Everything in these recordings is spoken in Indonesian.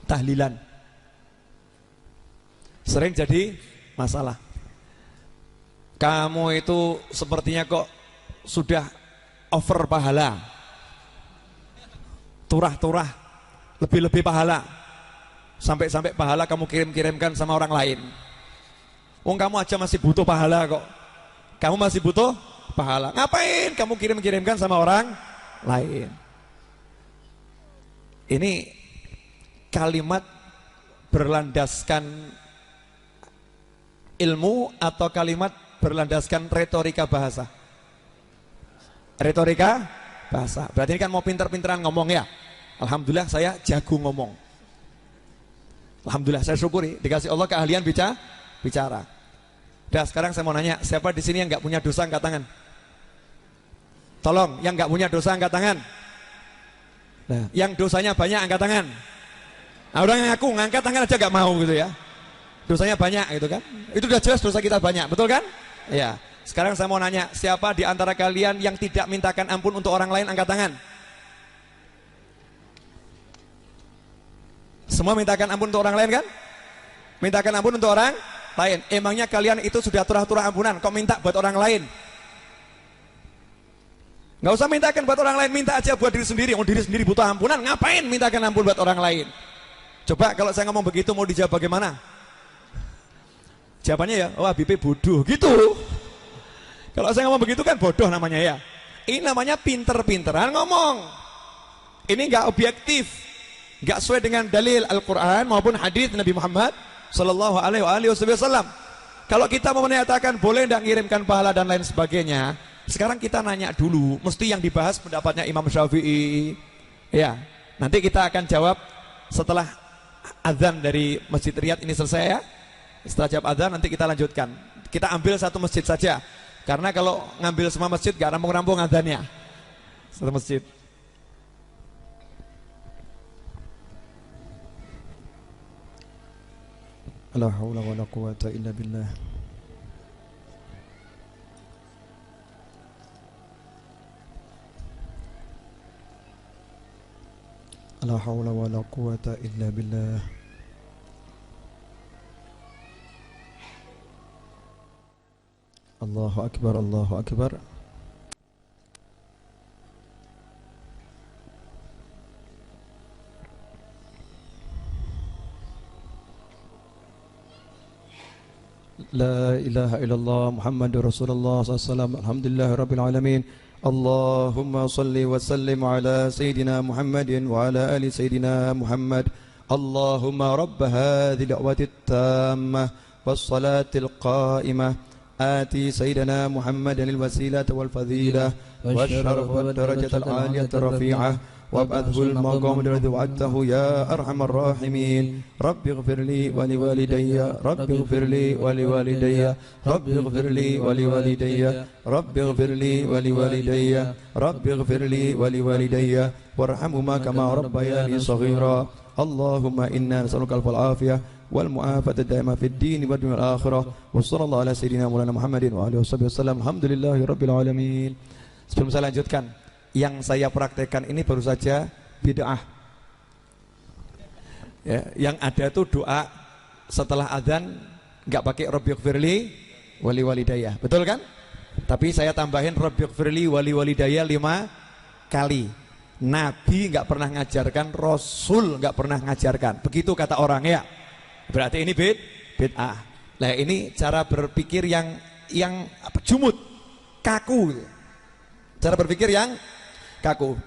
tahlilan. Sering jadi masalah. Kamu itu sepertinya kok sudah over pahala, turah-turah, lebih-lebih pahala, sampai-sampai pahala kamu kirim-kirimkan sama orang lain. Kamu aja masih butuh pahala kok. Kamu masih butuh pahala. Ngapain kamu kirim-kirimkan sama orang lain? Ini kalimat berlandaskan ilmu atau kalimat berlandaskan retorika bahasa? Retorika bahasa. Berarti ini kan mau pinter-pinteran ngomong ya. Alhamdulillah saya jago ngomong. Alhamdulillah saya syukuri dikasih Allah keahlian bicara. Udah, sekarang saya mau nanya, siapa di sini yang nggak punya dosa angkat tangan? Tolong, yang nggak punya dosa angkat tangan. Nah, yang dosanya banyak angkat tangan. Nah, orang yang ngaku ngangkat tangan aja nggak mau gitu ya. Dosanya banyak gitu kan. Itu udah jelas dosa kita banyak, betul kan? Ya. Sekarang saya mau nanya, siapa di antara kalian yang tidak mintakan ampun untuk orang lain angkat tangan? Semua mintakan ampun untuk orang lain kan? Mintakan ampun untuk orang lain. Emangnya kalian itu sudah turah-turah ampunan, kok minta buat orang lain? Nggak usah mintakan buat orang lain, minta aja buat diri sendiri. Diri sendiri butuh ampunan, ngapain mintakan ampun buat orang lain? Coba kalau saya ngomong begitu mau dijawab bagaimana? Jawabannya ya, wah Habib bodoh gitu. Kalau saya ngomong begitu kan bodoh namanya ya. Ini namanya pinter-pinteran ngomong. Ini nggak objektif, nggak sesuai dengan dalil Al-Quran maupun hadis Nabi Muhammad Sallallahu Alaihi Wasallam. Kalau kita mau menyatakan boleh nggak ngirimkan pahala dan lain sebagainya, sekarang kita nanya dulu. Mesti yang dibahas pendapatnya Imam Syafi'i. Ya, nanti kita akan jawab setelah azan dari Masjid Riyadh ini selesai ya. Setelah jawab adzan nanti kita lanjutkan. Kita ambil satu masjid saja. Karena kalau ngambil semua masjid gak rampung-rampung adzannya. Satu masjid. La haula wala quwata illa billah. La haula wala quwata illa billah. Allahu Akbar, Allahu Akbar. La ilaha illallah Muhammadur Rasulullah sallallahu alhamdulillah rabbil alamin. Allahumma salli wa sallim ala Sayyidina Muhammadin wa ala ali Sayyidina Muhammad. Allahumma rabba hadhihi da'wati tammah was salatil qa'imah آتي سيدنا محمد الوسيلة والفضيلة والشرف والدرجة العالية الرفيعة وابعثه المقام الذي وعدته يا أرحم الراحمين. رب اغفر لي ولوالدي رب اغفر لي ولوالدي رب اغفر لي ولوالدي رب اغفر لي ولوالدي رب اغفر لي ولوالدي وارحمهما كما ربياني صغيرا. اللهم إنا نسألك العفو والعافية والمعافاة الدائمة في الدين والدنيا والآخرة. وصلى الله على سيدنا مولانا محمد وآله وصحبه وسلم. Alhamdulillahi rabbil alamin. Sebelum saya lanjutkan, yang saya praktekkan ini baru saja bid'ah. Ya, yang ada itu doa setelah adzan enggak pakai Rabbighfirli wali walidayya. Betul kan? Tapi saya tambahin Rabbighfirli wali walidayya 5 kali. Nabi enggak pernah ngajarkan, Rasul enggak pernah ngajarkan. Begitu kata orang ya. Berarti ini bid'ah. Nah, ini cara berpikir yang jumud, kaku. Cara berpikir yang kaku.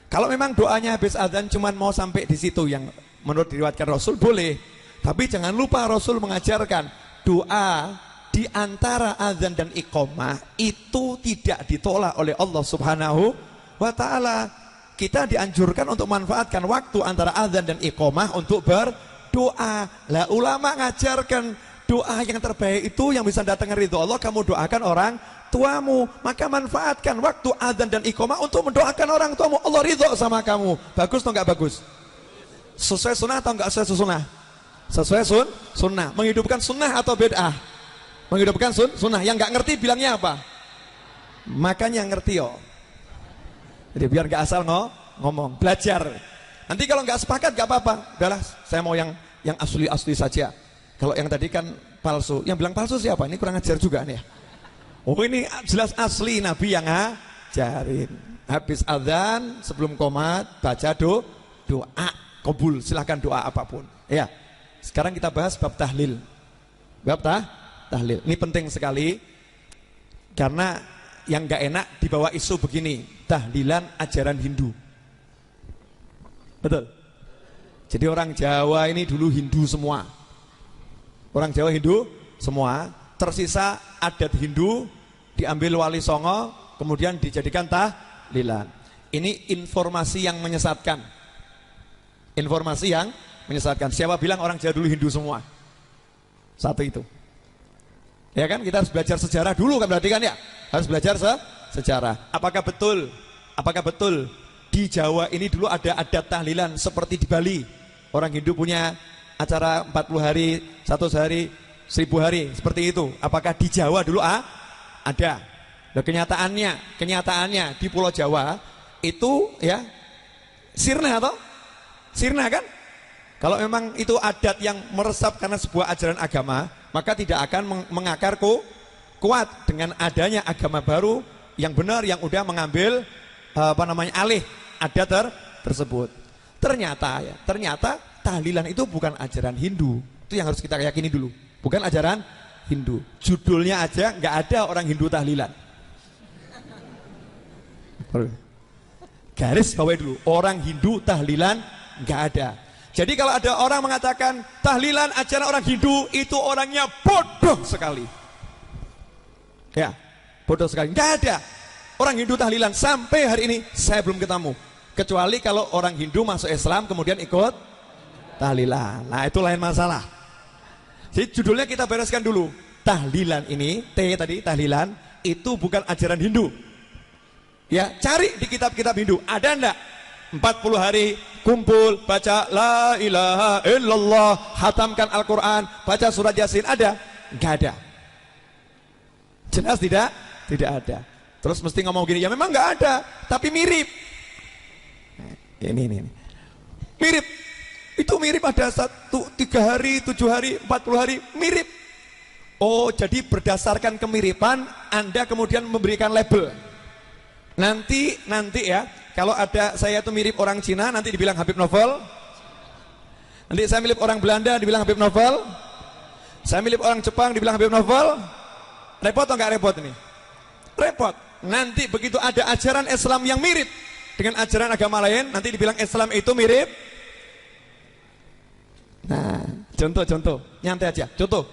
Kalau memang doanya habis adzan cuman mau sampai di situ yang menurut diriwayatkan Rasul boleh. Tapi jangan lupa Rasul mengajarkan doa di antara adzan dan iqamah itu tidak ditolak oleh Allah Subhanahu wa taala. Kita dianjurkan untuk manfaatkan waktu antara adzan dan iqamah untuk berdoa. Lah ulama ngajarkan doa yang terbaik itu yang bisa datangkan ridho Allah, kamu doakan orang tuamu. Maka manfaatkan waktu adzan dan iqamah untuk mendoakan orang tuamu. Allah ridho sama kamu. Bagus atau enggak bagus? Sesuai sunnah atau enggak sesuai sunnah? Sesuai sunnah. Menghidupkan sunnah atau bid'ah? Menghidupkan sunnah. Yang enggak ngerti bilangnya apa? Makanya ngerti yo. Jadi biar enggak asal ngomong, belajar. Nanti kalau nggak sepakat nggak apa-apa, udahlah saya mau yang asli saja. Kalau yang tadi kan palsu, yang bilang palsu siapa? Ini kurang ajar juga nih ya. Oh ini jelas asli, Nabi yang ngajarin. Habis azan sebelum qomat baca doa kabul, silahkan doa apapun. Ya. Sekarang kita bahas bab tahlil. Bab tahlil. Ini penting sekali karena yang nggak enak dibawa isu begini, tahlilan ajaran Hindu. Betul. Jadi orang Jawa ini dulu Hindu semua. Orang Jawa Hindu semua. Tersisa adat Hindu diambil Wali Songo, kemudian dijadikan tahlilan. Ini informasi yang menyesatkan. Informasi yang menyesatkan. Siapa bilang orang Jawa dulu Hindu semua? Satu itu. Ya kan, kita harus belajar sejarah dulu kan, berarti kan ya? Harus belajar sejarah. Apakah betul di Jawa ini dulu ada adat tahlilan seperti di Bali? Orang Hindu punya acara 40 hari, 100 hari, 1000 hari, seperti itu. Apakah di Jawa dulu ada? Nah, kenyataannya di Pulau Jawa itu ya sirna atau? Sirna kan? Kalau memang itu adat yang meresap karena sebuah ajaran agama, maka tidak akan mengakar kuat dengan adanya agama baru yang benar, yang udah mengambil alih adat tersebut. Ternyata tahlilan itu bukan ajaran Hindu. Itu yang harus kita yakini dulu. Bukan ajaran Hindu. Judulnya aja nggak ada orang Hindu tahlilan. Garis bawahi dulu, orang Hindu tahlilan nggak ada. Jadi kalau ada orang mengatakan tahlilan ajaran orang Hindu, itu orangnya bodoh sekali. Ya, bodoh sekali. Nggak ada orang Hindu tahlilan sampai hari ini, saya belum ketemu. Kecuali kalau orang Hindu masuk Islam kemudian ikut tahlilan. Nah itu lain masalah. Jadi judulnya kita bereskan dulu. Tahlilan ini, tadi tahlilan itu bukan ajaran Hindu. Ya, cari di kitab-kitab Hindu, ada enggak? 40 hari kumpul baca la ilaha illallah, hatamkan Al-Quran, baca surat Yasin, ada? Enggak ada. Jelas tidak? Tidak ada. Terus mesti ngomong gini, ya memang enggak ada, tapi mirip. Ini. Mirip. Itu mirip, ada 3 hari, 7 hari, 40 hari, mirip. Oh, jadi berdasarkan kemiripan Anda kemudian memberikan label. Nanti ya, kalau ada saya itu mirip orang Cina, nanti dibilang Habib Novel. Nanti saya mirip orang Belanda, dibilang Habib Novel. Saya mirip orang Jepang, dibilang Habib Novel. Repot atau enggak repot ini? Repot. Nanti begitu ada ajaran Islam yang mirip dengan ajaran agama lain, nanti dibilang Islam itu mirip. Nah, contoh, nyantai aja. Contoh,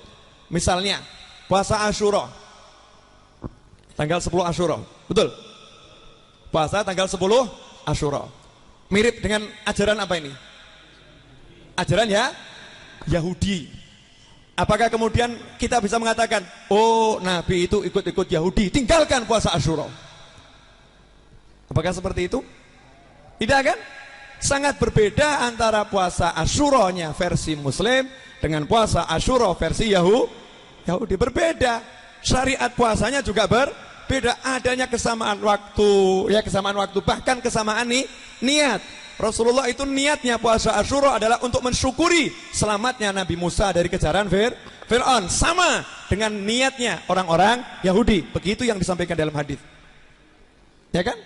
misalnya puasa Asyura, tanggal 10 Asyura, betul? Puasa tanggal 10 Asyura, mirip dengan ajaran apa ini? Ajaran ya Yahudi. Apakah kemudian kita bisa mengatakan, oh Nabi itu ikut-ikut Yahudi, tinggalkan puasa Asyura? Apakah seperti itu? Tidak kan? Sangat berbeda antara puasa Asyuranya versi Muslim dengan puasa Asyura versi Yahudi. Berbeda. Syariat puasanya juga berbeda. Adanya kesamaan waktu, ya kesamaan waktu, bahkan kesamaan niat. Rasulullah itu niatnya puasa Asyura adalah untuk mensyukuri selamatnya Nabi Musa dari kejaran Fir'aun. Sama dengan niatnya orang-orang Yahudi. Begitu yang disampaikan dalam hadis. Ya kan?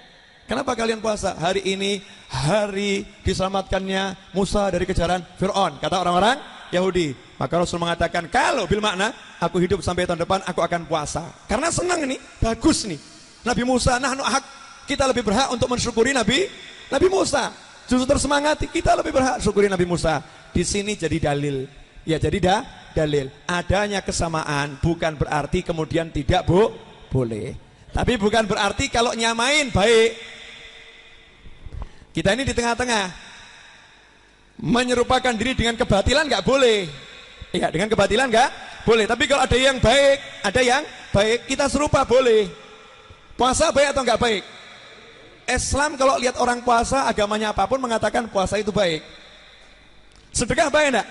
Kenapa kalian puasa? Hari ini hari diselamatkannya Musa dari kejaran Fir'aun, kata orang-orang Yahudi. Maka Rasul mengatakan, kalau bil makna aku hidup sampai tahun depan aku akan puasa. Karena senang nih, bagus nih. Nabi Musa, kita lebih berhak untuk mensyukuri Nabi Musa. Justru tersemangati, kita lebih berhak syukuri Nabi Musa. Di sini jadi dalil. Ya jadi dalil. Adanya kesamaan bukan berarti kemudian tidak boleh. Tapi bukan berarti kalau nyamain baik. Kita ini di tengah-tengah. Menyerupakan diri dengan kebatilan nggak boleh. Ya, dengan kebatilan nggak boleh. Tapi kalau ada yang baik, kita serupa boleh. Puasa baik atau nggak baik? Islam kalau lihat orang puasa, agamanya apapun mengatakan puasa itu baik. Sedekah baik enggak?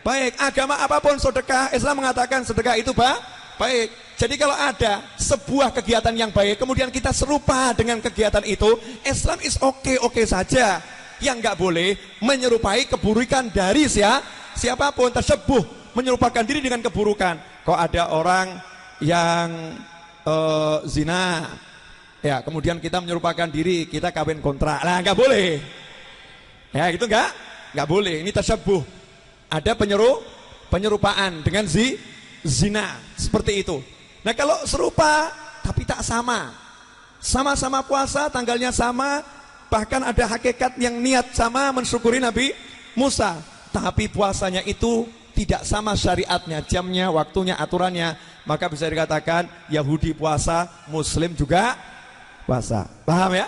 Baik. Agama apapun sedekah, Islam mengatakan sedekah itu baik. Jadi kalau ada sebuah kegiatan yang baik, kemudian kita serupa dengan kegiatan itu, Islam is oke saja. Yang nggak boleh menyerupai keburukan dari siapapun. Tasyabuh, menyerupakan diri dengan keburukan. Kok ada orang yang zina, ya kemudian kita menyerupakan diri, kita kawin kontrak, lah nggak boleh. Ya gitu nggak boleh. Ini tasyabuh. Ada penyerupaan dengan zina seperti itu. Nah kalau serupa tapi tak sama, sama-sama puasa, tanggalnya sama, bahkan ada hakikat yang niat sama mensyukuri Nabi Musa, tapi puasanya itu tidak sama syariatnya, jamnya, waktunya, aturannya, maka bisa dikatakan Yahudi puasa, Muslim juga puasa. Paham ya?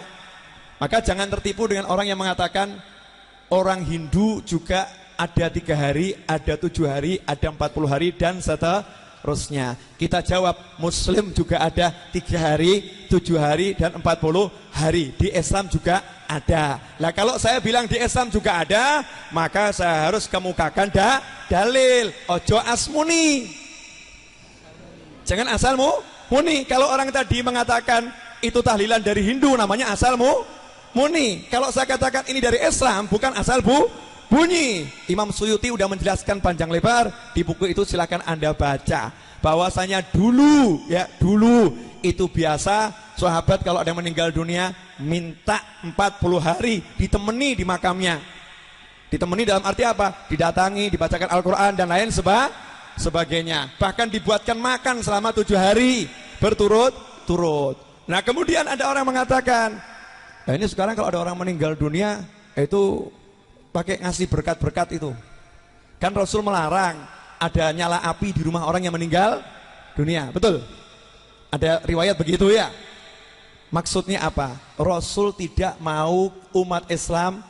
Maka jangan tertipu dengan orang yang mengatakan orang Hindu juga ada 3 hari, ada 7 hari, ada 40 hari dan seterusnya. Kita jawab, Muslim juga ada 3 hari, 7 hari dan 40 hari. Di Islam juga ada. Nah kalau saya bilang di Islam juga ada, maka saya harus kemukakan dalil. Ojo asmuni. Jangan asalmu muni. Kalau orang tadi mengatakan itu tahlilan dari Hindu, namanya asalmu muni. Kalau saya katakan ini dari Islam, bukan asal bunyi. Imam Suyuti udah menjelaskan panjang lebar di buku itu, silakan Anda baca. Bahwasanya dulu itu biasa sahabat kalau ada yang meninggal dunia minta 40 hari ditemani di makamnya. Ditemani dalam arti apa? Didatangi, dibacakan Al-Quran dan lain sebagainya. Bahkan dibuatkan makan selama 7 hari berturut-turut. Nah kemudian ada orang mengatakan, nah ini sekarang kalau ada orang meninggal dunia itu pakai ngasih berkat-berkat itu. Kan Rasul melarang ada nyala api di rumah orang yang meninggal dunia. Betul? Ada riwayat begitu ya? Maksudnya apa? Rasul tidak mau umat Islam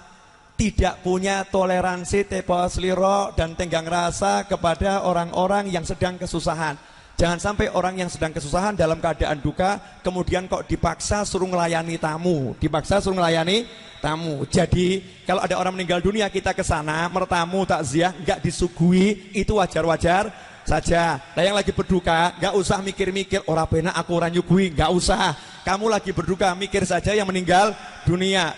tidak punya toleransi, teposliro dan tenggang rasa kepada orang-orang yang sedang kesusahan. Jangan sampai orang yang sedang kesusahan dalam keadaan duka kemudian kok dipaksa suruh melayani tamu, Jadi kalau ada orang meninggal dunia kita ke sana mertamu takziah nggak disuguhi, itu wajar-wajar saja. Nah yang lagi berduka nggak usah mikir-mikir ora penak aku ora nyuguhi, nggak usah. Kamu lagi berduka mikir saja yang meninggal dunia.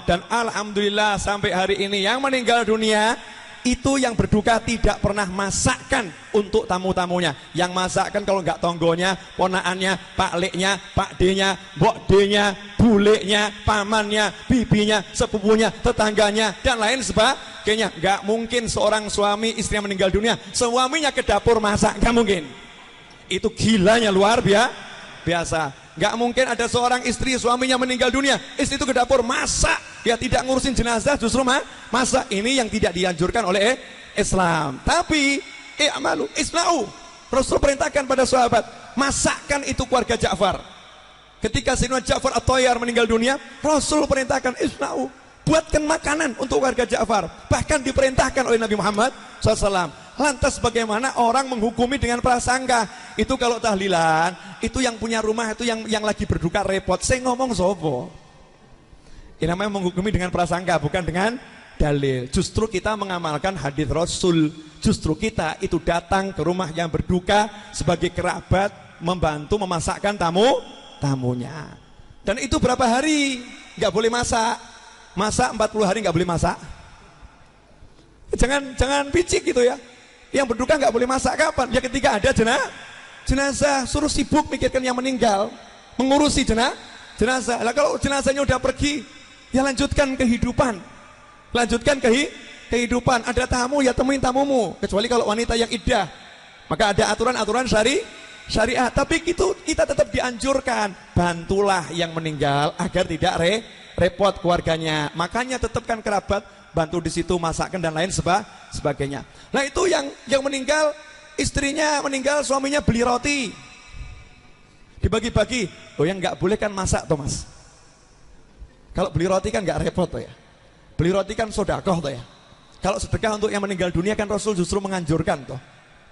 Dan alhamdulillah sampai hari ini yang meninggal dunia itu yang berduka tidak pernah masakkan untuk tamu-tamunya. Yang masakkan kalau nggak tonggonya, ponaannya, pak leknya, pak d-nya, mbok d-nya, buleknya, pamannya, bibinya, sepupunya, tetangganya dan lain sebagainya. Nggak mungkin seorang suami istri yang meninggal dunia suaminya ke dapur masak, nggak mungkin. Itu gilanya luar biasa. Nggak mungkin ada seorang istri suaminya meninggal dunia, istri itu ke dapur masak, ya tidak ngurusin jenazah, justru masak. Ini yang tidak dianjurkan oleh Islam. Tapi i'malu isna'u, Rasul perintahkan pada sahabat, masakkan itu keluarga Ja'far. Ketika Sayyidina Ja'far At-Thayyar meninggal dunia, Rasul perintahkan isna'u, buatkan makanan untuk keluarga Ja'far. Bahkan diperintahkan oleh Nabi Muhammad SAW. Lantas bagaimana orang menghukumi dengan prasangka? Itu kalau tahlilan, itu yang punya rumah itu yang lagi berduka repot. Saya ngomong sopo. Ini namanya menghukumi dengan prasangka, bukan dengan dalil. Justru kita mengamalkan hadis Rasul. Justru kita itu datang ke rumah yang berduka sebagai kerabat, membantu memasakkan tamunya. Dan itu berapa hari? Nggak boleh masak. Masak 40 hari nggak boleh masak. Jangan picik gitu ya. Yang berduka nggak boleh masak kapan? Ya ketika ada jenazah, suruh sibuk mikirkan yang meninggal, mengurusi jenazah. Lah kalau jenazahnya udah pergi, ya lanjutkan kehidupan. Kehidupan. Ada tamu ya temuin tamumu. Kecuali kalau wanita yang iddah, maka ada aturan-aturan syariat. Tapi itu kita tetap dianjurkan, bantulah yang meninggal agar tidak repot keluarganya. Makanya tetapkan kerabat, bantu di situ masakkan dan lain sebagainya. Nah itu yang meninggal, istrinya meninggal, suaminya beli roti, dibagi-bagi. Oh yang nggak boleh kan masak toh mas. Kalau beli roti kan nggak repot toh ya. Beli roti kan sodakoh toh ya. Kalau sedekah untuk yang meninggal dunia kan Rasul justru menganjurkan toh.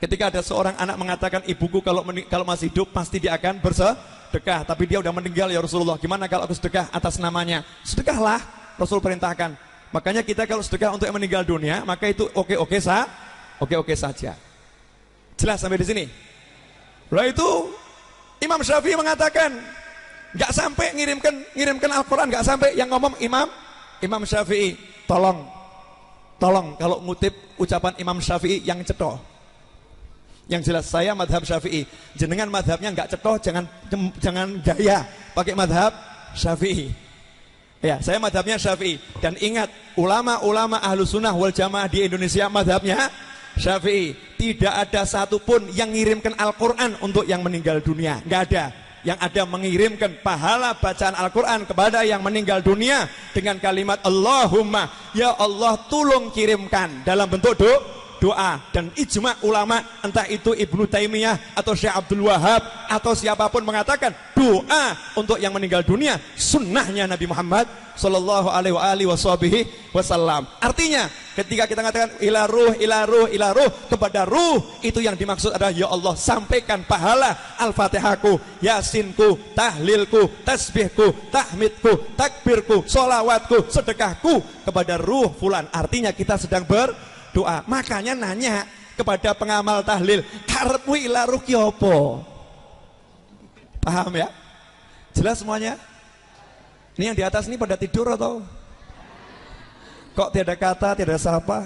Ketika ada seorang anak mengatakan ibuku kalau masih hidup pasti dia akan bersedekah, tapi dia udah meninggal ya Rasulullah. Gimana kalau aku sedekah atas namanya? Sedekahlah, Rasul perintahkan. Makanya kita kalau sedekah untuk yang meninggal dunia, maka itu oke-oke saja. Jelas sampai di sini? Lalu itu Imam Syafi'i mengatakan nggak sampai ngirimkan Al-Quran, nggak sampai, yang ngomong Imam Imam Syafi'i, tolong kalau ngutip ucapan Imam Syafi'i yang cetoh. Yang jelas saya madhab Syafi'i. Jenengan madhabnya nggak cetoh, jangan gaya pakai madhab Syafi'i. Ya, saya madhabnya Syafi'i. Dan ingat, ulama-ulama ahlu sunnah wal jamaah di Indonesia madhabnya Syafi'i. Tidak ada satupun yang ngirimkan Al-Quran untuk yang meninggal dunia. Nggak ada. Yang ada mengirimkan pahala bacaan Al-Quran kepada yang meninggal dunia dengan kalimat Allahumma, ya Allah tolong kirimkan, dalam bentuk doa. Dan ijma ulama, entah itu Ibnu Taimiyah atau Syekh Abdul Wahab atau siapapun mengatakan doa untuk yang meninggal dunia sunnahnya Nabi Muhammad sallallahu alaihi wasallam. Artinya ketika kita mengatakan ila ruh kepada ruh, itu yang dimaksud adalah ya Allah sampaikan pahala Al-Fatihahku, Yasinku, tahlilku, tasbihku, tahmidku, takbirku, sholawatku, sedekahku kepada ruh fulan. Artinya kita sedang berdoa. Makanya nanya kepada pengamal tahlil, karepmu ila ruh ki apa? Paham ya? Jelas semuanya? Ini yang di atas ini pada tidur atau kok tiada kata, tiada sapa?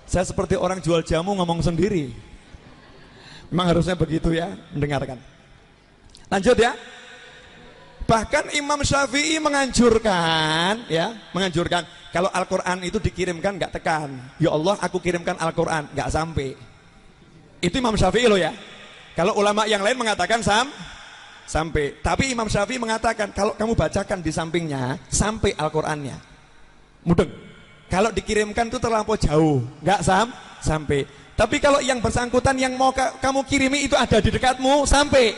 Saya seperti orang jual jamu ngomong sendiri. Memang harusnya begitu ya, mendengarkan. Lanjut ya. Bahkan Imam Syafi'i menganjurkan kalau Al-Quran itu dikirimkan nggak tekan. Ya Allah, aku kirimkan Al-Quran, nggak sampai. Itu Imam Syafi'i loh ya. Kalau ulama yang lain mengatakan sampai. Tapi Imam Syafi'i mengatakan kalau kamu bacakan di sampingnya sampai Al-Qur'annya. Mudeng. Kalau dikirimkan itu terlampau jauh, nggak sampai. Tapi kalau yang bersangkutan yang mau kamu kirimi itu ada di dekatmu, sampai.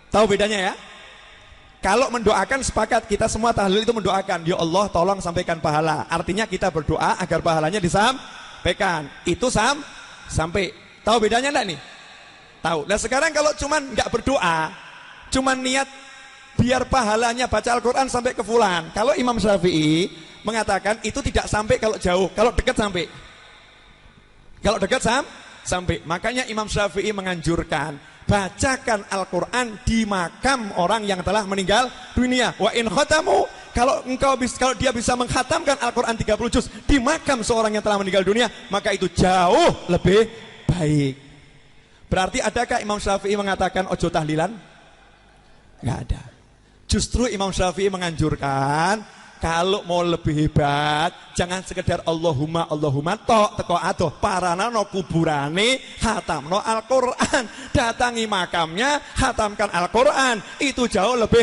Tahu bedanya ya? Kalau mendoakan sepakat, kita semua tahlil itu mendoakan, ya Allah tolong sampaikan pahala. Artinya kita berdoa agar pahalanya disampaikan. Itu sampai. Tahu bedanya enggak nih? Tahu. Nah sekarang kalau cuman nggak berdoa, cuman niat biar pahalanya baca Al-Quran sampai ke fulan. Kalau Imam Syafi'i mengatakan itu tidak sampai kalau jauh, kalau dekat sampai. Kalau dekat sampai. Makanya Imam Syafi'i menganjurkan bacakan Al-Quran di makam orang yang telah meninggal dunia. Wa in khatamu, kalau dia bisa menghatamkan Al-Quran 30 juz di makam seorang yang telah meninggal dunia, maka itu jauh lebih baik. Berarti adakah Imam Syafi'i mengatakan ojo tahlilan? Nggak ada. Justru Imam Syafi'i menganjurkan kalau mau lebih hebat, jangan sekedar Allahumma teko adoh paranano kuburane hatamno Al-Quran, datangi makamnya hatamkan Al-Quran, itu jauh lebih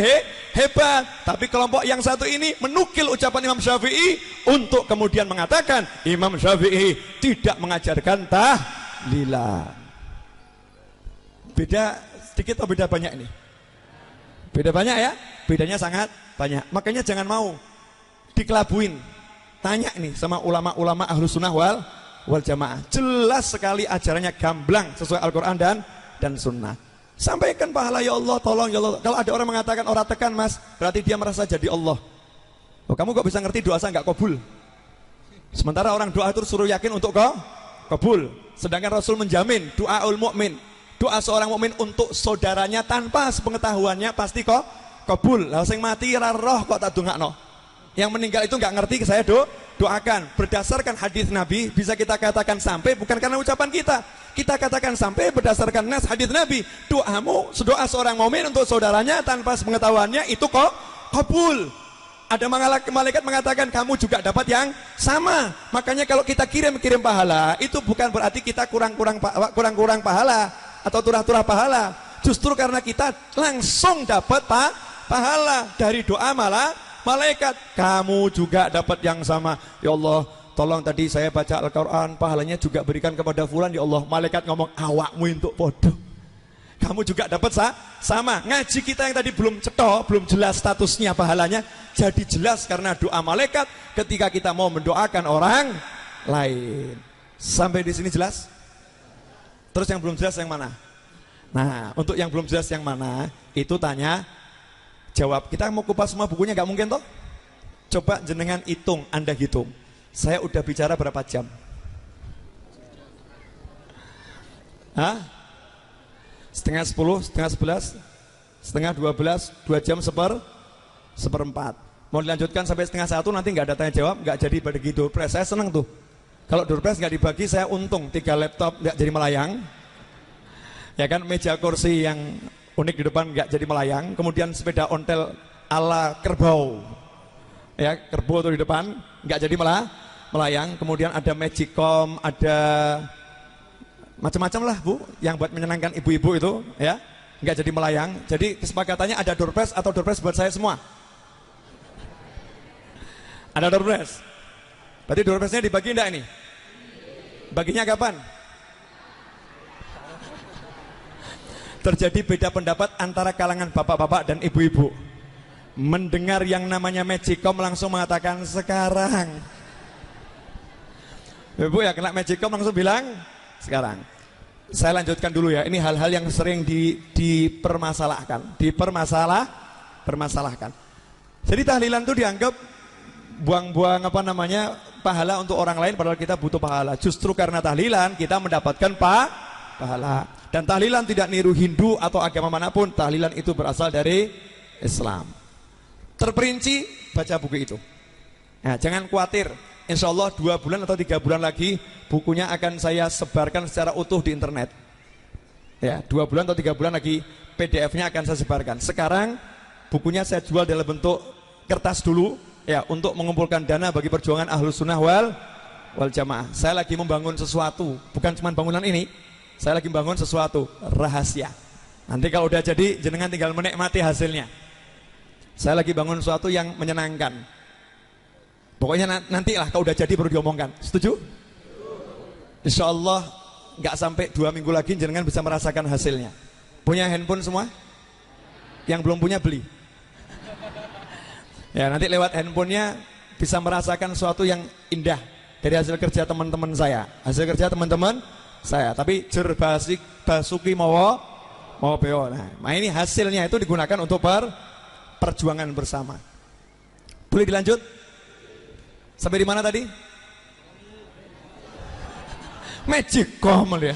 hebat. Tapi kelompok yang satu ini menukil ucapan Imam Syafi'i untuk kemudian mengatakan Imam Syafi'i tidak mengajarkan tahlilan. Beda sedikit atau beda banyak ini? Beda banyak ya? Bedanya sangat banyak. Makanya jangan mau dikelabuin. Tanya nih sama ulama-ulama ahlu sunnah wal jamaah. Jelas sekali ajarannya gamblang sesuai Al-Quran dan sunnah. Sampaikan pahala ya Allah, tolong ya Allah. Kalau ada orang mengatakan orang tekan mas, berarti dia merasa jadi Allah. Oh, kamu kok bisa ngerti doa saya nggak kabul? Sementara orang doa itu suruh yakin untuk kabul. Sedangkan Rasul menjamin doaul mukmin, doa seorang mukmin untuk saudaranya tanpa sepengetahuannya pasti kabul. Lah sing mati ra roh kok tak dongakno. Yang meninggal itu nggak ngerti, saya doakan. Berdasarkan hadis Nabi bisa kita katakan sampai, bukan karena ucapan kita. Kita katakan sampai berdasarkan nas hadis Nabi. Doamu, doa seorang mukmin untuk saudaranya tanpa sepengetahuannya itu kabul. Ada malaikat mengatakan kamu juga dapat yang sama. Makanya kalau kita kirim pahala, itu bukan berarti kita kurang pahala atau turah-turah pahala. Justru karena kita langsung dapat pahala dari doa malaikat, kamu juga dapat yang sama. Ya Allah, tolong tadi saya baca Al-Quran, pahalanya juga berikan kepada fulan ya Allah. Malaikat ngomong awakmu untuk bodoh, kamu juga dapat sama. Ngaji kita yang tadi belum cetok, belum jelas statusnya pahalanya, jadi jelas karena doa malaikat ketika kita mau mendoakan orang lain. Sampai di sini jelas? Terus yang belum jelas yang mana? Nah, untuk yang belum jelas yang mana, itu tanya jawab. Kita mau kupas semua bukunya nggak mungkin toh? Coba jenengan hitung, Anda hitung. Saya udah bicara berapa jam? Hah? Setengah 10, setengah 11, setengah 12, 2 jam seperempat. Mau dilanjutkan sampai setengah 1 nanti nggak ada tanya jawab, nggak jadi bagi door prize. Saya senang tuh. Kalau door prize nggak dibagi saya untung. 3 laptop nggak jadi melayang. Ya kan, meja kursi yang unik di depan nggak jadi melayang. Kemudian sepeda ontel ala kerbau. Ya, kerbau tuh di depan nggak jadi melayang. Kemudian ada magicom, ada macam-macam lah Bu, yang buat menyenangkan ibu-ibu itu, ya, nggak jadi melayang. Jadi kesepakatannya ada door prize atau door prize buat saya semua. Ada door prize. Berarti door prize-nya dibagi enggak ini? Baginya kapan? Terjadi beda pendapat antara kalangan bapak-bapak dan ibu-ibu. Mendengar yang namanya magicom langsung mengatakan sekarang. Ibu ya kena magicom langsung bilang sekarang. Saya lanjutkan dulu ya. Ini hal-hal yang sering dipermasalahkan. Permasalahkan. Jadi tahlilan itu dianggap buang-buang pahala untuk orang lain, padahal kita butuh pahala. Justru karena tahlilan kita mendapatkan pahala. Dan tahlilan tidak niru Hindu atau agama manapun. Tahlilan itu berasal dari Islam. Terperinci baca buku itu. Nah, jangan khawatir. Insya Allah 2 bulan atau 3 bulan lagi bukunya akan saya sebarkan secara utuh di internet. Ya, 2 bulan atau 3 bulan lagi PDF-nya akan saya sebarkan. Sekarang bukunya saya jual dalam bentuk kertas dulu, ya, untuk mengumpulkan dana bagi perjuangan Ahlus Sunnah wal Jamaah. Saya lagi membangun sesuatu, bukan cuma bangunan ini. Saya lagi membangun sesuatu rahasia. Nanti kalau udah jadi jenengan tinggal menikmati hasilnya. Saya lagi bangun sesuatu yang menyenangkan. Pokoknya nantilah kalau udah jadi baru diomongkan. Setuju? Insya Allah nggak sampai 2 minggu lagi jenengan bisa merasakan hasilnya. Punya handphone semua? Yang belum punya beli. Ya, nanti lewat handphonenya bisa merasakan sesuatu yang indah dari hasil kerja teman-teman saya. Hasil kerja teman-teman saya. Tapi basuki mawa beo. Nah, ini hasilnya itu digunakan untuk perjuangan bersama. Boleh dilanjut? Sampai di mana tadi? Magicom ya.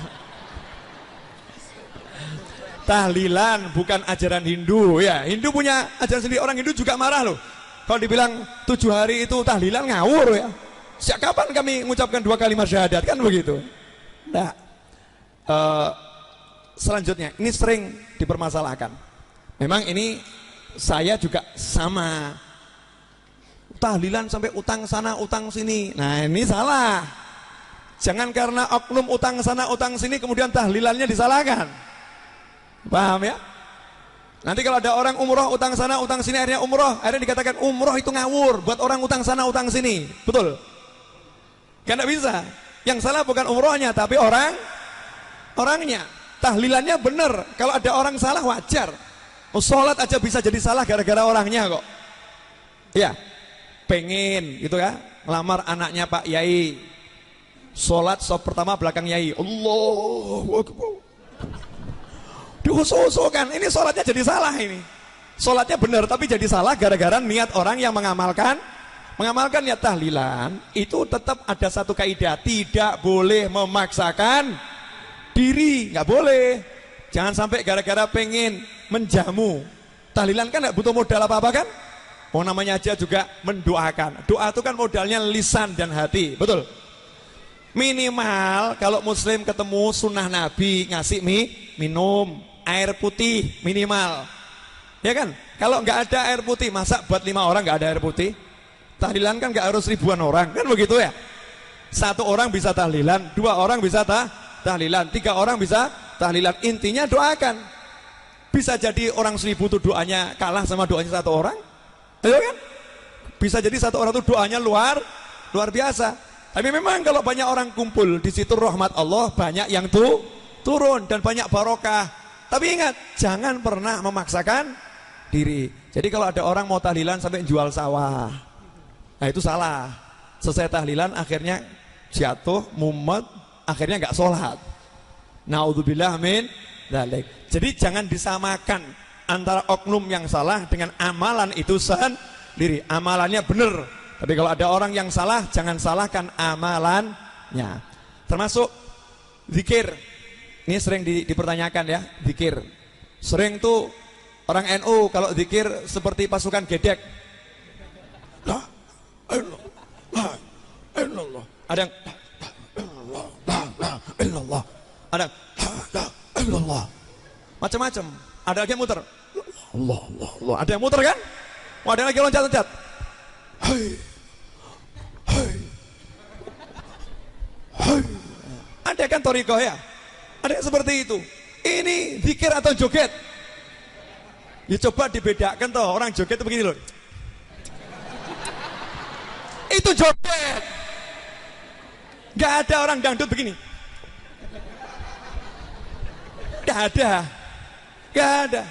Tahlilan bukan ajaran Hindu ya. Hindu punya ajaran sendiri. Orang Hindu juga marah loh kalau dibilang 7 hari itu tahlilan, ngawur ya. Sejak kapan kami mengucapkan 2 kalimat syahadat, kan begitu. Nah, selanjutnya ini sering dipermasalahkan. Memang ini saya juga sama. Tahlilan sampai utang sana utang sini. Nah, ini salah. Jangan karena oknum utang sana utang sini kemudian tahlilannya disalahkan. Paham ya? Nanti kalau ada orang umroh utang sana utang sini akhirnya umroh, akhirnya dikatakan umroh itu ngawur buat orang utang sana utang sini. Betul? Kan tidak bisa. Yang salah bukan umrohnya tapi orangnya. Tahlilannya benar. Kalau ada orang salah wajar. Sholat aja bisa jadi salah gara-gara orangnya kok. Ya, pengen gitu ya, ngelamar anaknya Pak Yai. Sholat sop pertama belakang Yai. Allahu Akbar. Diusul-usulkan, ini sholatnya jadi salah ini. Sholatnya benar tapi jadi salah gara-gara niat orang yang mengamalkan niat tahlilan. Itu tetap ada satu kaidah, tidak boleh memaksakan diri, nggak boleh. Jangan sampai gara-gara pengen menjamu. Tahlilan kan nggak butuh modal apa-apa kan? Oh, namanya aja juga mendoakan. Doa itu kan modalnya lisan dan hati, betul? Minimal kalau muslim ketemu sunnah Nabi ngasih minum air putih minimal, ya kan? Kalau nggak ada air putih, masa buat 5 orang nggak ada air putih? Tahlilan kan nggak harus ribuan orang, kan begitu ya? 1 orang bisa tahlilan, 2 orang bisa tahlilan, 3 orang bisa tahlilan. Intinya doakan. Bisa jadi orang 1000 itu doanya kalah sama doanya 1 orang, ayo kan? Bisa jadi 1 orang itu doanya luar biasa. Tapi memang kalau banyak orang kumpul di situ rahmat Allah banyak yang turun dan banyak barokah. Tapi ingat, jangan pernah memaksakan diri. Jadi kalau ada orang mau tahlilan sampai jual sawah, nah itu salah. Selesai tahlilan akhirnya jatuh, mumet, akhirnya nggak sholat. Naudzubillah min dzalik. Jadi jangan disamakan antara oknum yang salah dengan amalan itu sendiri. Amalannya benar. Tapi kalau ada orang yang salah, jangan salahkan amalannya. Termasuk zikir. Ini sering dipertanyakan ya, zikir. Sering tuh orang NU kalau zikir seperti pasukan gedek. la illallah, illallah. Ada yang la illallah. Ada la illallah. Macam-macam. Ada lagi yang muter. Allah, Allah, Allah. Ada yang muter kan? Ada yang lagi loncat-loncat. Hai. Hai. Hai. Ada kan toriko ya? Ada yang seperti itu. Ini zikir atau joget? Ya coba dibedakan toh, orang joget itu begini loh. Itu joget. Gak ada orang dangdut begini. Gak ada. Gak ada.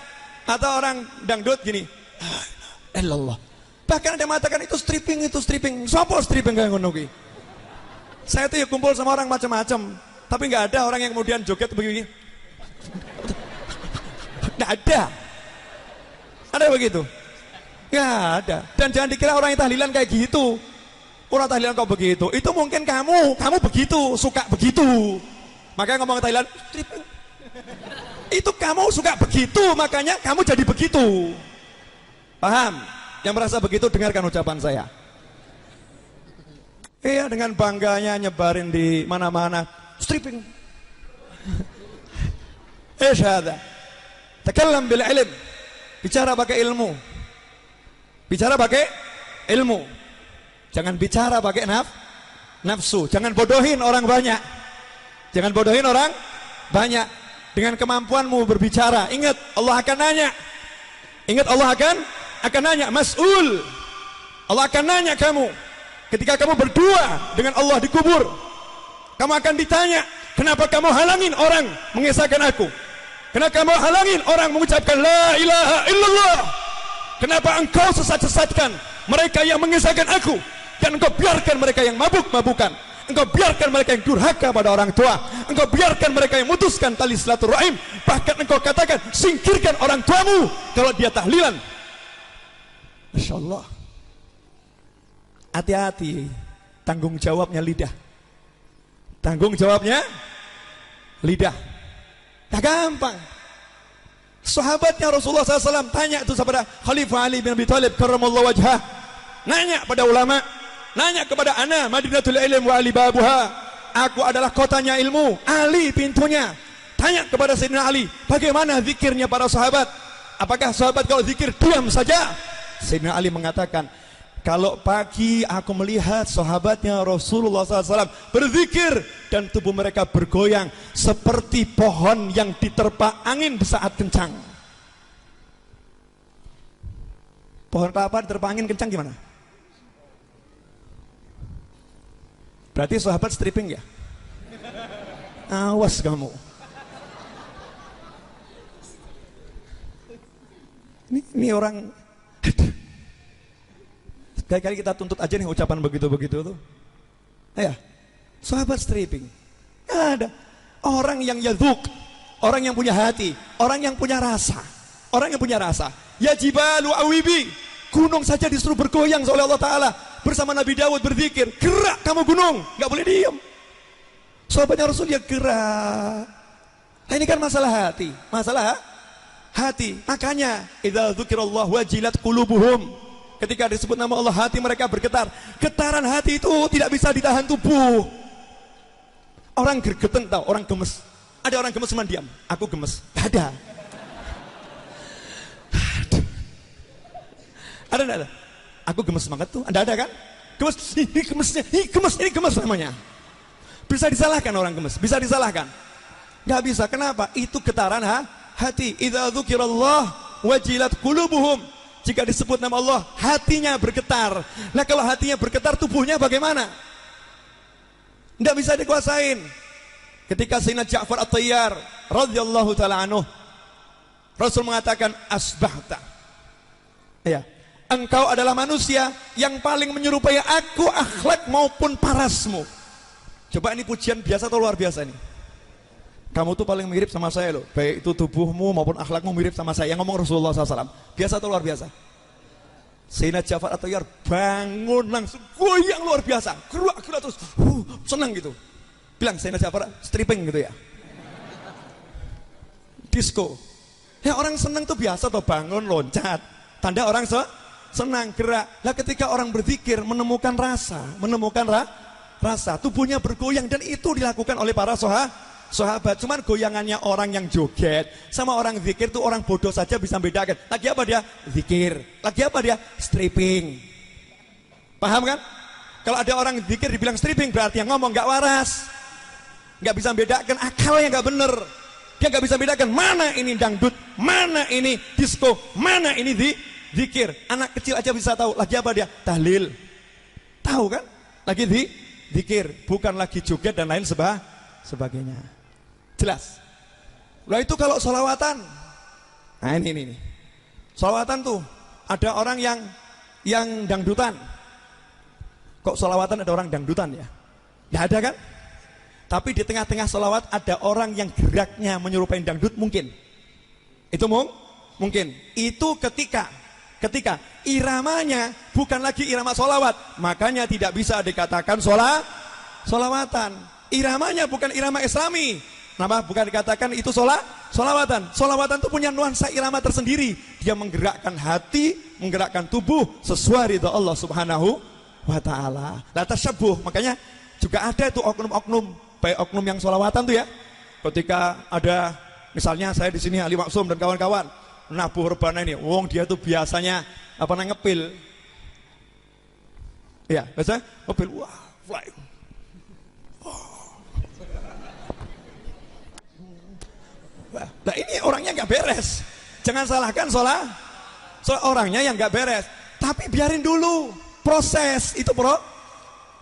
Atau orang dangdut gini. Allah. Bahkan ada yang mengatakan itu stripping, itu stripping. Sopo stripping kayak ngono ki? Saya tuh ya kumpul sama orang macam-macam, tapi nggak ada orang yang kemudian joget begini. Nggak ada. Ada begitu? Nggak ada. Dan jangan dikira orang yang tahlilan kayak gitu. Orang tahlilan kok begitu? Itu mungkin kamu begitu, suka begitu. Makanya ngomong tahlilan, stripping. Itu kamu suka begitu, makanya kamu jadi begitu. Paham? Yang merasa begitu dengarkan ucapan saya. Iya, dengan bangganya nyebarin di mana-mana stripping. Syahada. Takallam bil ilm. Bicara pakai ilmu. Bicara pakai ilmu. Jangan bicara pakai nafsu. Jangan bodohin orang banyak. Jangan bodohin orang banyak. Dengan kemampuanmu berbicara, ingat Allah akan nanya. Ingat Allah akan nanya, mas'ul. Allah akan nanya kamu. Ketika kamu berdua dengan Allah di kubur, kamu akan ditanya, kenapa kamu halangin orang mengesahkan aku? Kenapa kamu halangin orang mengucapkan la ilaha illallah? Kenapa engkau sesat-sesatkan mereka yang mengesahkan aku? Dan engkau biarkan mereka yang mabuk-mabukan. Engkau biarkan mereka yang durhaka pada orang tua. Engkau biarkan mereka yang memutuskan tali silaturahim. Bahkan engkau katakan, singkirkan orang tuamu kalau dia tahlilan. Masya Allah. Hati-hati, tanggung jawabnya lidah. Tanggung jawabnya lidah. Tak gampang. Sahabatnya Rasulullah SAW tanya itu kepada Khalifah Ali bin Abi Thalib karramallahu wajhah. Nanya pada ulama, nanya kepada ana Madinatul Ilm wa Ali babuha. Aku adalah kotanya ilmu, Ali pintunya. Tanya kepada Sayyidina Ali, bagaimana zikirnya para sahabat? Apakah sahabat kalau zikir diam saja? Sayyidina Ali mengatakan, kalau pagi aku melihat sahabatnya Rasulullah SAW berzikir dan tubuh mereka bergoyang seperti pohon yang diterpa angin di saat kencang. Pohon kelapa diterpa angin kencang gimana? Berarti sahabat stripping ya? Awas kamu. Ini orang. Kali-kali kita tuntut aja nih ucapan begitu-begitu tuh. Ya, sahabat stripping. Ada orang yang yaduk, orang yang punya hati, orang yang punya rasa, orang yang punya rasa. Ya jibalu awibi, gunung saja disuruh bergoyang oleh Allah Taala bersama Nabi Dawud berzikir. Gerak kamu gunung, nggak boleh diam. Sahabatnya Rasul ya gerak. Nah, ini kan masalah hati, masalah hati. Makanya idza dzukirallah wajilat qulubuhum. Ketika disebut nama Allah, hati mereka bergetar. Getaran hati itu tidak bisa ditahan tubuh. Orang gergeten tahu, orang gemes. Ada orang gemes cuma diam. Aku gemes. Gak ada. Ada enggak ada? Aku gemes banget tuh. Ada kan? Gemes. Ini gemesnya. Ini gemes namanya. Bisa disalahkan orang gemes. Bisa disalahkan. Gak bisa. Kenapa? Itu getaran hati. Idza dzukirallah wajilat qulubuhum. Jika disebut nama Allah, hatinya bergetar. Nah, kalau hatinya bergetar, tubuhnya bagaimana? Tidak bisa dikuasain. Ketika Sayyidina Ja'far At-Tayyar radhiyallahu ta'ala anhu, Rasul mengatakan, asbahta. Ya, engkau adalah manusia yang paling menyerupai aku akhlak maupun parasmu. Coba ini pujian biasa atau luar biasa nih? Kamu tuh paling mirip sama saya loh. Baik itu tubuhmu maupun akhlakmu mirip sama saya. Yang ngomong Rasulullah SAW. Biasa atau luar biasa? Sayyidina Ja'far At-Tayyar bangun langsung goyang luar biasa. Gerak-gerak terus senang gitu. Bilang Sayyidina Ja'far stripping gitu ya. Disco. Ya orang senang tuh biasa tuh bangun loncat. Tanda orang senang, gerak. Lah ketika orang berzikir menemukan rasa, rasa, tubuhnya bergoyang, dan itu dilakukan oleh para sahabat. Cuman goyangannya orang yang joget sama orang zikir tuh orang bodoh saja bisa bedakan. Lagi apa dia? Zikir. Lagi apa dia? Stripping. Paham kan? Kalau ada orang zikir dibilang stripping, berarti yang ngomong nggak waras, nggak bisa bedakan, akalnya nggak bener. Dia nggak bisa bedakan mana ini dangdut, mana ini disco, mana ini zikir. Anak kecil aja bisa tahu. Lagi apa dia? Tahlil. Tahu kan? Lagi zikir, bukan lagi joget dan lain sebagainya. Jelas. Lah itu kalau sholawatan. Nah ini. Sholawatan tuh ada orang yang dangdutan. Kok sholawatan ada orang dangdutan ya? Ya ada kan? Tapi di tengah-tengah sholawat ada orang yang geraknya menyerupai dangdut, mungkin. Itu mungkin. Itu ketika iramanya bukan lagi irama sholawat, makanya tidak bisa dikatakan sholawatan. Iramanya bukan irama islami, kenapa bukan dikatakan itu sholawatan. Sholawatan itu punya nuansa irama tersendiri. Dia menggerakkan hati, menggerakkan tubuh sesuai ridha Allah subhanahu wa ta'ala. La tasyabuh. Makanya juga ada itu oknum-oknum, baik oknum yang sholawatan tuh ya. Ketika ada misalnya saya di sini Ali Maksum dan kawan-kawan nabuh rebana ini, wong dia tuh biasanya ngepil. Ya, biasa ngepil. Wah, fly. Nah ini orangnya nggak beres. Jangan salahkan orangnya yang nggak beres. Tapi biarin dulu proses itu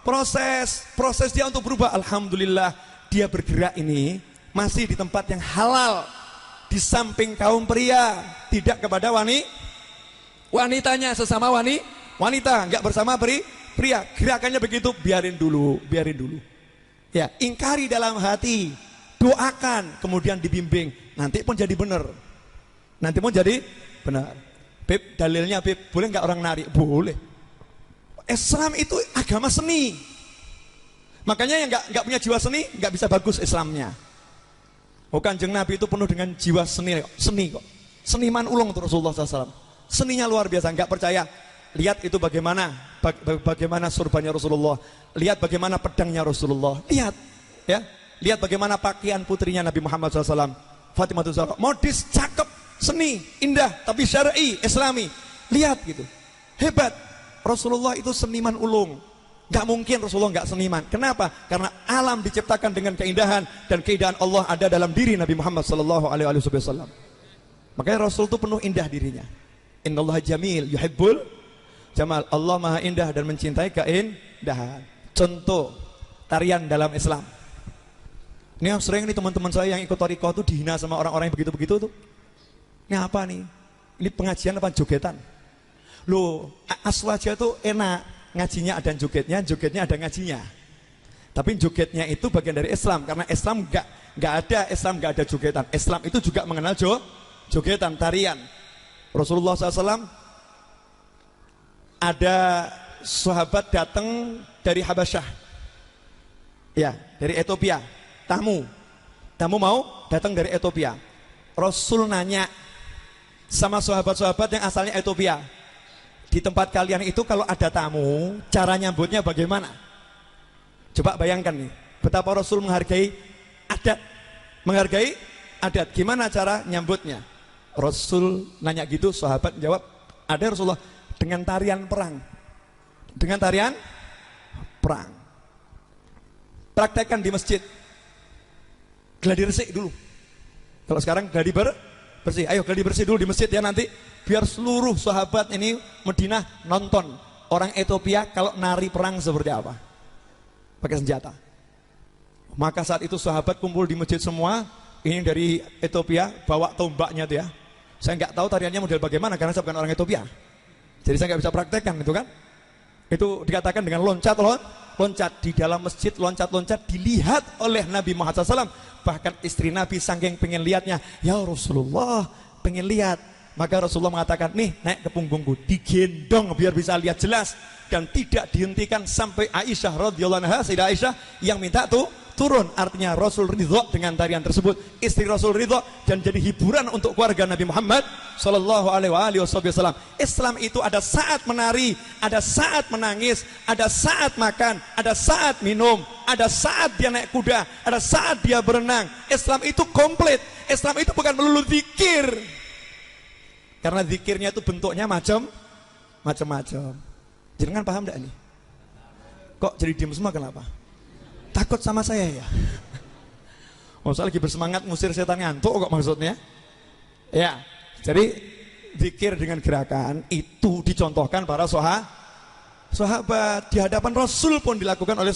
proses dia untuk berubah. Alhamdulillah dia bergerak ini masih di tempat yang halal, di samping kaum pria, tidak kepada wanitanya, sesama wanita, nggak bersama pria. Gerakannya begitu, biarin dulu. Ya, ingkari dalam hati, doakan, kemudian dibimbing, nanti pun jadi benar. Beb, dalilnya Beb, boleh nggak orang nari? Boleh. Islam itu agama seni. Makanya yang nggak punya jiwa seni nggak bisa bagus Islamnya. Kanjeng Nabi itu penuh dengan jiwa seni kok. Seniman ulung tuh Rasulullah SAW. Seninya luar biasa. Nggak percaya? Lihat itu bagaimana surbannya Rasulullah. Lihat bagaimana pedangnya Rasulullah. Lihat, ya. Lihat bagaimana pakaian putrinya Nabi Muhammad SAW. Fatimah Zahra, modis, cakep, seni, indah, tapi syar'i, Islami. Lihat gitu, hebat. Rasulullah itu seniman ulung. Gak mungkin Rasulullah gak seniman. Kenapa? Karena alam diciptakan dengan keindahan, dan keindahan Allah ada dalam diri Nabi Muhammad SAW. Makanya Rasul itu penuh indah dirinya. Innallaha jamil yuhibbul jamal. Allah maha indah dan mencintai keindahan. Contoh tarian dalam Islam. Ini yang sering nih teman-teman saya yang ikut thariqah itu dihina sama orang-orang yang begitu-begitu tuh. Ini apa nih? Ini pengajian apa jogetan? Loh, aswaja itu enak, ngajinya ada jogetnya ada ngajinya. Tapi jogetnya itu bagian dari Islam, karena Islam nggak ada jogetan. Islam itu juga mengenal jogetan, tarian. Rasulullah SAW ada sahabat datang dari Habasyah, ya, dari Ethiopia, tamu mau datang dari Ethiopia. Rasul nanya sama sahabat-sahabat yang asalnya Ethiopia, di tempat kalian itu kalau ada tamu, cara nyambutnya bagaimana? Coba bayangkan nih, betapa Rasul menghargai adat. Gimana cara nyambutnya? Rasul nanya gitu, sahabat jawab, ada Rasulullah, dengan tarian perang. Praktekkan di masjid. Gladi resik dulu. Kalau sekarang gladi bersih. Ayo gladi bersih dulu di masjid ya nanti, biar seluruh sahabat ini Madinah nonton orang Ethiopia kalau nari perang seperti apa, pakai senjata. Maka saat itu sahabat kumpul di masjid semua. Ini dari Ethiopia bawa tombaknya tuh ya. Saya nggak tahu tariannya model bagaimana karena saya bukan orang Ethiopia, jadi saya nggak bisa praktekkan itu kan. Itu dikatakan dengan loncat di dalam masjid, loncat dilihat oleh Nabi Muhammad SAW. Bahkan istri Nabi saking pengen lihatnya, ya Rasulullah pengen lihat. Maka Rasulullah mengatakan, nih naik ke punggungku, digendong biar bisa lihat jelas, dan tidak dihentikan sampai Aisyah radhiyallahu anha, Sayyidah Aisyah yang minta tuh turun, artinya Rasul ridho dengan tarian tersebut, istri Rasul ridho, dan jadi hiburan untuk keluarga Nabi Muhammad Sallallahu Alaihi Wasallam. Islam itu ada saat menari, ada saat menangis, ada saat makan, ada saat minum, ada saat dia naik kuda, ada saat dia berenang. Islam itu komplit. Islam itu bukan melulu zikir, karena zikirnya itu bentuknya macam-macam. Jangan paham enggak nih? Kok jadi diam semua, kenapa? Takut sama saya ya? Oh, saya lagi bersemangat ngusir setan ngantuk kok maksudnya. Ya, jadi zikir dengan gerakan itu dicontohkan para sahabat. Di hadapan Rasul pun dilakukan oleh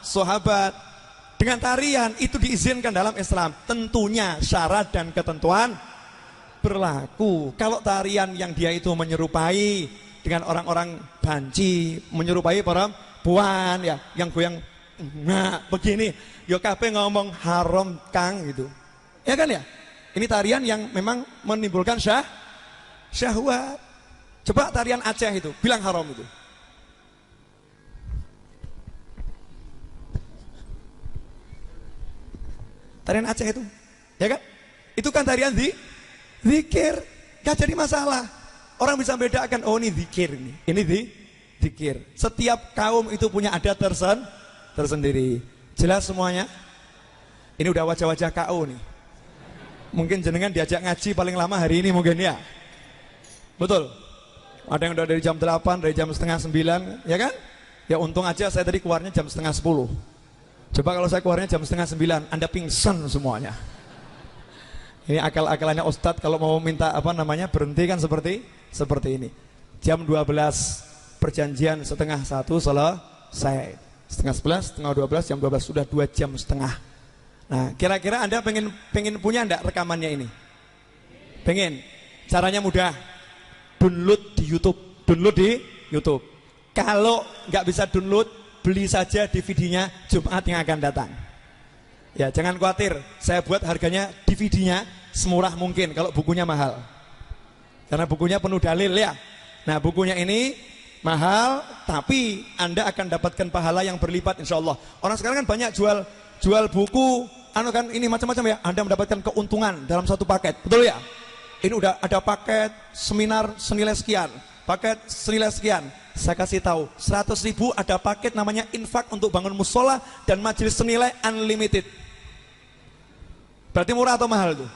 sahabat. Dengan tarian itu diizinkan dalam Islam. Tentunya syarat dan ketentuan berlaku. Kalau tarian yang dia itu menyerupai dengan orang-orang banci, menyerupai perempuan ya, yang goyang nah begini, yo kabeh ngomong haram kang gitu. Ya kan ya? Ini tarian yang memang menimbulkan syahwat. Coba tarian Aceh itu, bilang haram itu. Tarian Aceh itu, ya kan? Itu kan tarian zikir, gak jadi masalah. Orang bisa membedakan, oh ini zikir ini zikir. Setiap kaum itu punya adat tersendiri. Jelas semuanya? Ini udah wajah-wajah KO nih. Mungkin jenengan diajak ngaji paling lama hari ini mungkin ya. Betul. Ada yang udah dari jam 8, dari jam setengah 9, ya kan? Ya untung aja saya tadi keluarnya jam setengah 10. Coba kalau saya keluarnya jam setengah 9, Anda pingsan semuanya. Ini akal-akalannya Ustadz kalau mau minta berhenti kan seperti ini. Jam 12 perjanjian setengah 1 selesai. Setengah 11, setengah 12, jam 12 sudah 2 jam setengah. Nah, kira-kira Anda pengen punya enggak rekamannya ini? Pengen? Caranya mudah. Download di YouTube. Kalau nggak bisa download, beli saja DVD-nya Jumat yang akan datang. Ya, jangan khawatir. Saya buat harganya DVD-nya semurah mungkin kalau bukunya mahal. Karena bukunya penuh dalil ya. Nah, bukunya ini mahal, tapi Anda akan dapatkan pahala yang berlipat insya Allah. Orang sekarang kan banyak jual buku, kan ini macam-macam ya. Anda mendapatkan keuntungan dalam satu paket, betul ya? Ini udah ada paket seminar senilai sekian, paket senilai sekian. Saya kasih tahu, 100.000 ada paket namanya infak untuk bangun musola dan majelis senilai unlimited. Berarti murah atau mahal tuh?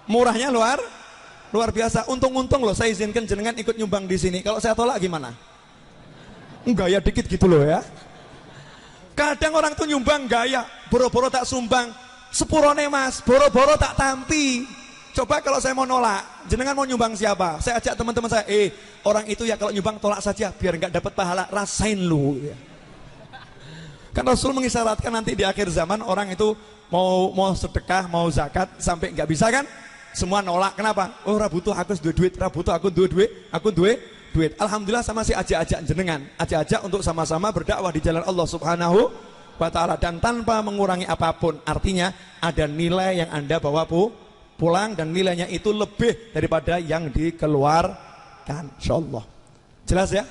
Murahnya luar biasa. Untung-untung loh saya izinkan jenengan ikut nyumbang di sini. Kalau saya tolak gimana? Gaya dikit gitu loh ya. Kadang orang tuh nyumbang gaya, boro-boro tak sumbang, sepurone mas, boro-boro tak tampi. Coba kalau saya mau nolak, jenengan mau nyumbang siapa? Saya ajak teman-teman saya, orang itu ya kalau nyumbang tolak saja biar nggak dapat pahala, rasain lu. Kan Rasul mengisyaratkan nanti di akhir zaman orang itu mau sedekah, mau zakat sampai nggak bisa kan? Semua nolak. Kenapa? Oh, butuh aku duit, butuh aku duit. Alhamdulillah sama si ajak jenengan, ajak untuk sama-sama berdakwah di jalan Allah Subhanahu wa taala dan tanpa mengurangi apapun. Artinya ada nilai yang Anda bawa pulang dan nilainya itu lebih daripada yang dikeluarkan. Insyaallah. Jelas ya?